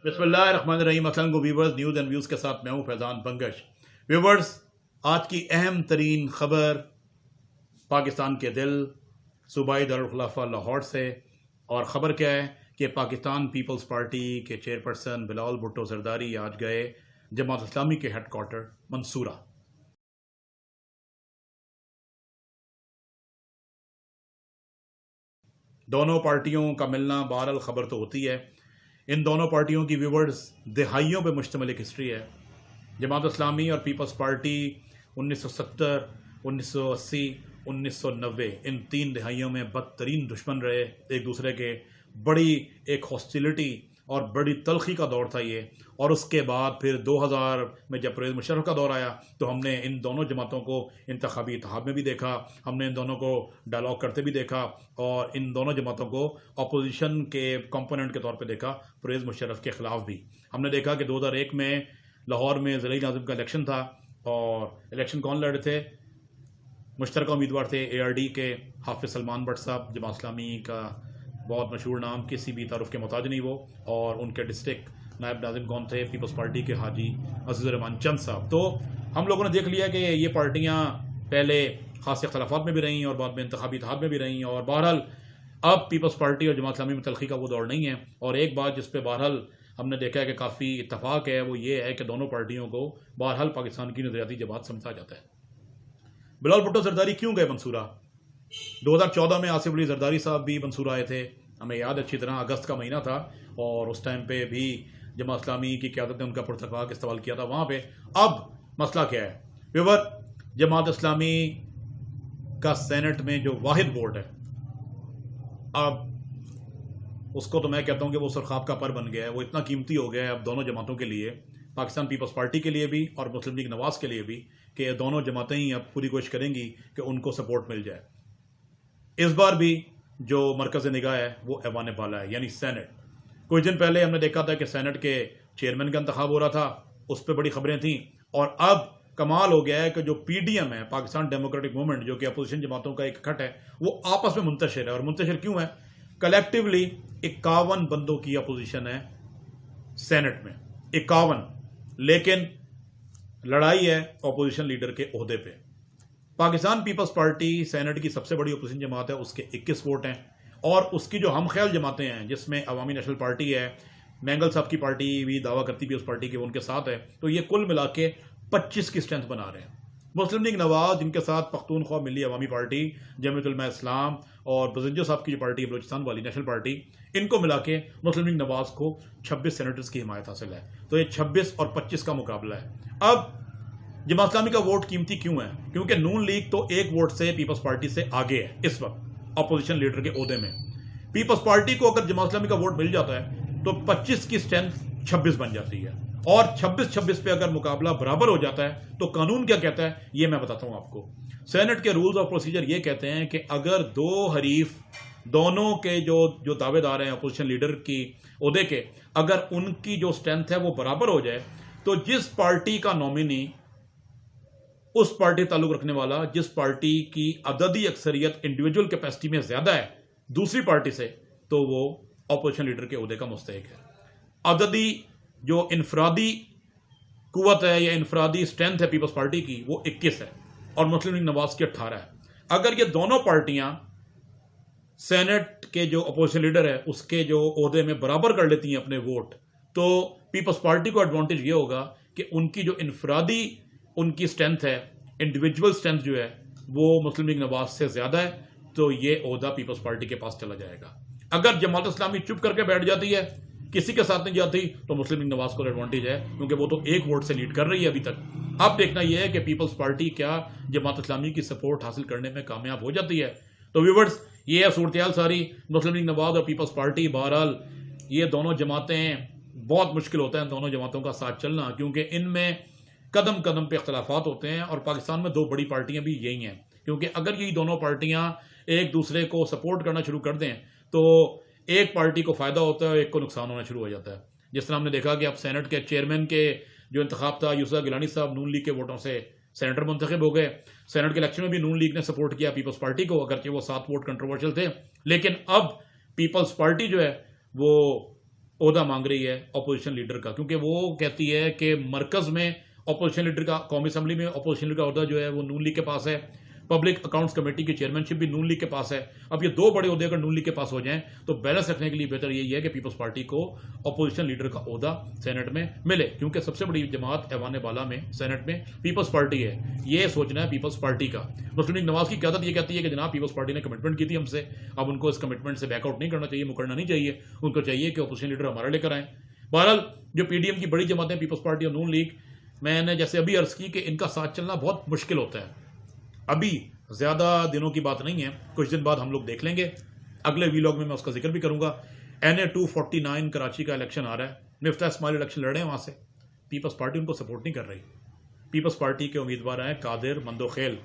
بسم اللہ الرحمن الرحیم۔ السلام علیکم ویورز، نیوز اینڈ ویوز کے ساتھ میں ہوں فیضان بنگش۔ ویورز، آج کی اہم ترین خبر پاکستان کے دل صوبائی دارالخلافہ لاہور سے، اور خبر کیا ہے کہ پاکستان پیپلز پارٹی کے چیئرپرسن بلاول بھٹو زرداری آج گئے جماعت اسلامی کے ہیڈ کوارٹر منصورہ۔ دونوں پارٹیوں کا ملنا بہرحال خبر تو ہوتی ہے۔ ان دونوں پارٹیوں کی ویورز دہائیوں پہ مشتمل ایک ہسٹری ہے۔ جماعت اسلامی اور پیپلز پارٹی 1970، 1980، 1990 ان 3 دہائیوں میں بدترین دشمن رہے ایک دوسرے کے۔ بڑی ایک ہاسٹیلٹی اور بڑی تلخی کا دور تھا یہ، اور اس کے بعد پھر 2000 میں جب پرویز مشرف کا دور آیا تو ہم نے ان دونوں جماعتوں کو انتخابی اتحاد میں بھی دیکھا، ہم نے ان دونوں کو ڈائلاگ کرتے بھی دیکھا، اور ان دونوں جماعتوں کو اپوزیشن کے کمپوننٹ کے طور پہ دیکھا پرویز مشرف کے خلاف بھی۔ ہم نے دیکھا کہ 2001 میں لاہور میں ضلعی ناظم کا الیکشن تھا، اور الیکشن کون لڑے تھے؟ مشترکہ امیدوار تھے اے آر ڈی کے حافظ سلمان بٹ صاحب، جماعت اسلامی کا بہت مشہور نام، کسی بھی تعارف کے محتاج نہیں وہ، اور ان کے ڈسٹرکٹ نائب ناظم کون تھے؟ پیپلز پارٹی کے حاجی عزیز الرحمان چند صاحب۔ تو ہم لوگوں نے دیکھ لیا کہ یہ پارٹیاں پہلے خاص اختلافات میں بھی رہیں اور بعد میں انتخابی اتحاد میں بھی رہیں، اور بہرحال اب پیپلز پارٹی اور جماعت اسلامی میں تلخی کا وہ دور نہیں ہے۔ اور ایک بات جس پہ بہرحال ہم نے دیکھا ہے کہ کافی اتفاق ہے، وہ یہ ہے کہ دونوں پارٹیوں کو بہرحال پاکستان کی نظریاتی جماعت سمجھا جاتا ہے۔ بلاول بھٹو زرداری کیوں گئے منصورہ؟ 2014 میں آصف علی زرداری صاحب بھی منصورہ آئے تھے، ہمیں یاد اچھی طرح، اگست کا مہینہ تھا، اور اس ٹائم پہ بھی جماعت اسلامی کی قیادت نے ان کا پرتفاق استقبال کیا تھا وہاں پہ۔ اب مسئلہ کیا ہے ویور؟ جماعت اسلامی کا سینٹ میں جو واحد ووٹ ہے، اب اس کو تو میں کہتا ہوں کہ وہ سرخاب کا پر بن گیا ہے، وہ اتنا قیمتی ہو گیا ہے اب دونوں جماعتوں کے لیے، پاکستان پیپلز پارٹی کے لیے بھی اور مسلم لیگ نواز کے لیے بھی، کہ یہ دونوں جماعتیں ہی اب پوری کوشش کریں گی کہ ان کو سپورٹ مل جائے۔ اس بار بھی جو مرکز نگاہ ہے وہ ایوان بالا ہے، یعنی سینٹ۔ کچھ دن پہلے ہم نے دیکھا تھا کہ سینٹ کے چیئرمین کا انتخاب ہو رہا تھا، اس پہ بڑی خبریں تھیں، اور اب کمال ہو گیا ہے کہ جو پی ڈی ایم ہے، پاکستان ڈیموکریٹک موومنٹ، جو کہ اپوزیشن جماعتوں کا ایک اکٹھ ہے، وہ آپس میں منتشر ہے۔ اور منتشر کیوں ہے؟ کلیکٹیولی 51 بندوں کی اپوزیشن ہے سینٹ میں، 51، لیکن لڑائی ہے اپوزیشن لیڈر کے عہدے پہ۔ پاکستان پیپلز پارٹی سینٹ کی سب سے بڑی اپوزیشن جماعت ہے، اس کے 21 ووٹ ہیں، اور اس کی جو ہم خیال جماعتیں ہیں جس میں عوامی نیشنل پارٹی ہے، مینگل صاحب کی پارٹی بھی دعویٰ کرتی بھی اس پارٹی کے، ان کے ساتھ ہے، تو یہ کل ملا کے 25 کی اسٹرینتھ بنا رہے ہیں۔ مسلم لیگ نواز، جن کے ساتھ پختونخوا ملی عوامی پارٹی، جمعیت علماء اسلام اور بزنجو صاحب کی جو پارٹی ہے بلوچستان والی نیشنل پارٹی، ان کو ملا کے مسلم لیگ نواز کو 26 سینیٹرز کی حمایت حاصل ہے۔ تو یہ 26 اور 25 کا مقابلہ ہے۔ اب جماعت اسلامی کا ووٹ قیمتی کیوں ہے؟ کیونکہ نون لیگ تو 1 ووٹ سے پیپلز پارٹی سے آگے ہے اس وقت اپوزیشن لیڈر کے عہدے میں۔ پیپلز پارٹی کو اگر جماعت اسلامی کا ووٹ مل جاتا ہے تو 25 کی اسٹرینتھ 26 بن جاتی ہے، اور 26-26 پہ اگر مقابلہ برابر ہو جاتا ہے تو قانون کیا کہتا ہے یہ میں بتاتا ہوں آپ کو۔ سینٹ کے رولز اور پروسیجر یہ کہتے ہیں کہ اگر 2 حریف، دونوں کے جو دعوے دار ہیں اپوزیشن لیڈر کی عہدے کے، اگر ان کی جو اسٹرینتھ ہے وہ برابر ہو جائے، تو جس پارٹی کا نومینی، اس پارٹی تعلق رکھنے والا جس پارٹی کی عددی اکثریت انڈیویجول کیپیسٹی میں زیادہ ہے دوسری پارٹی سے، تو وہ اپوزیشن لیڈر کے عہدے کا مستحق ہے۔ عددی جو انفرادی قوت ہے یا انفرادی اسٹرینتھ ہے پیپلز پارٹی کی، وہ 21 ہے، اور مسلم لیگ نواز کی 18 ہے۔ اگر یہ دونوں پارٹیاں سینٹ کے جو اپوزیشن لیڈر ہے اس کے جو عہدے میں برابر کر لیتی ہیں اپنے ووٹ، تو پیپلز پارٹی کو ایڈوانٹیج یہ ہوگا کہ ان کی جو انفرادی ان کی اسٹرینتھ ہے، انڈیویجول اسٹرینتھ جو ہے، وہ مسلم لیگ نواز سے زیادہ ہے، تو یہ عہدہ پیپلز پارٹی کے پاس چلا جائے گا۔ اگر جماعت اسلامی چپ کر کے بیٹھ جاتی ہے، کسی کے ساتھ نہیں جاتی، تو مسلم لیگ نواز کو ایڈوانٹیج ہے، کیونکہ وہ تو 1 ووٹ سے لیڈ کر رہی ہے ابھی تک۔ اب دیکھنا یہ ہے کہ پیپلز پارٹی کیا جماعت اسلامی کی سپورٹ حاصل کرنے میں کامیاب ہو جاتی ہے۔ تو ویورز، یہ ہے صورتحال ساری۔ مسلم لیگ نواز اور پیپلز پارٹی، بہرحال یہ دونوں جماعتیں، بہت مشکل ہوتا ہے ان دونوں جماعتوں کا ساتھ چلنا، کیونکہ ان میں قدم قدم پہ اختلافات ہوتے ہیں، اور پاکستان میں 2 بڑی پارٹیاں بھی یہی ہیں، کیونکہ اگر یہ دونوں پارٹیاں ایک دوسرے کو سپورٹ کرنا شروع کر دیں تو ایک پارٹی کو فائدہ ہوتا ہے اور ایک کو نقصان ہونا شروع ہو جاتا ہے۔ جس طرح ہم نے دیکھا کہ اب سینٹ کے چیئرمین کے جو انتخاب تھا، یوسف گیلانی صاحب نون لیگ کے ووٹوں سے سینیٹر منتخب ہو گئے۔ سینٹ کے الیکشن میں بھی نون لیگ نے سپورٹ کیا پیپلز پارٹی کو، اگرچہ وہ 7 ووٹ کنٹروورشل تھے، لیکن اب پیپلز پارٹی جو ہے وہ عہدہ مانگ رہی ہے اپوزیشن لیڈر کا، کیونکہ وہ کہتی ہے کہ مرکز میں اپوزیشن لیڈر کا، قومی اسمبلی میں اپوزیشن لیڈر کا عہدہ جو ہے وہ نون لیگ کے پاس ہے، پبلک اکاؤنٹس کمیٹی کی چیئرمین شپ بھی نون لیگ کے پاس ہے. اب یہ دو بڑے عہدے اگر نون لیگ کے پاس ہو جائیں تو بیلنس رکھنے کے لیے بہتر یہی ہے کہ پیپلز پارٹی کو اپوزیشن لیڈر کا عہدہ سینٹ میں ملے، کیونکہ سب سے بڑی جماعت ایوان بالا میں سینٹ میں پیپلز پارٹی ہے. یہ سوچنا ہے پیپلز پارٹی کا. مسلم لیگ نواز کی قیادت یہ کہتی ہے کہ جناب پیپلز پارٹی نے کمٹمنٹ کی تھی ہم سے، اب ان کو اس کمٹمنٹ سے بیک آؤٹ نہیں کرنا چاہیے، مکرنا نہیں چاہیے، ان کو چاہیے کہ اپوزیشن لیڈر ہمارا لے کر آئیں. بہرحال جو پی ڈی ایم کی بڑی جماعتیں پیپلز پارٹی اور نون لیگ، میں نے جیسے ابھی عرض کی کہ ان کا ساتھ چلنا بہت مشکل ہوتا ہے. ابھی زیادہ دنوں کی بات نہیں ہے، کچھ دن بعد ہم لوگ دیکھ لیں گے. اگلے ویلاگ میں اس کا ذکر بھی کروں گا. NA 249 کراچی کا الیکشن آ رہا ہے، مفتاح اسماعیل الیکشن لڑ رہے ہیں وہاں سے. پیپلز پارٹی ان کو سپورٹ نہیں کر رہی. پیپلز پارٹی کے امیدوار ہیں قادر مندوخیل،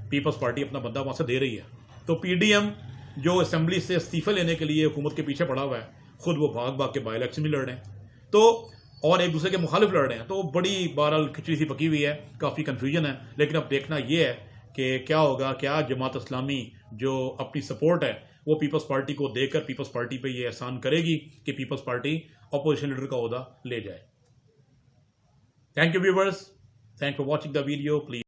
پیپلز پارٹی اپنا بندہ وہاں سے دے رہی ہے. تو پی ڈی ایم جو اسمبلی سے استعفے لینے کے لیے حکومت کے پیچھے پڑا ہوا ہے، خود وہ بھاگ بھاگ کے بائی الیکشن بھی لڑ رہے ہیں، تو اور ایک دوسرے کے مخالف لڑ رہے ہیں. تو بڑی بہرحال کھچڑی سی پکی ہوئی ہے، کافی کنفیوژن ہے. لیکن اب دیکھنا یہ ہے کہ کیا ہوگا. کیا جماعت اسلامی جو اپنی سپورٹ ہے وہ پیپلز پارٹی کو دے کر پیپلز پارٹی پہ یہ احسان کرے گی کہ پیپلز پارٹی اپوزیشن لیڈر کا عہدہ لے جائے. Thank you viewers, thank for watching the video. Please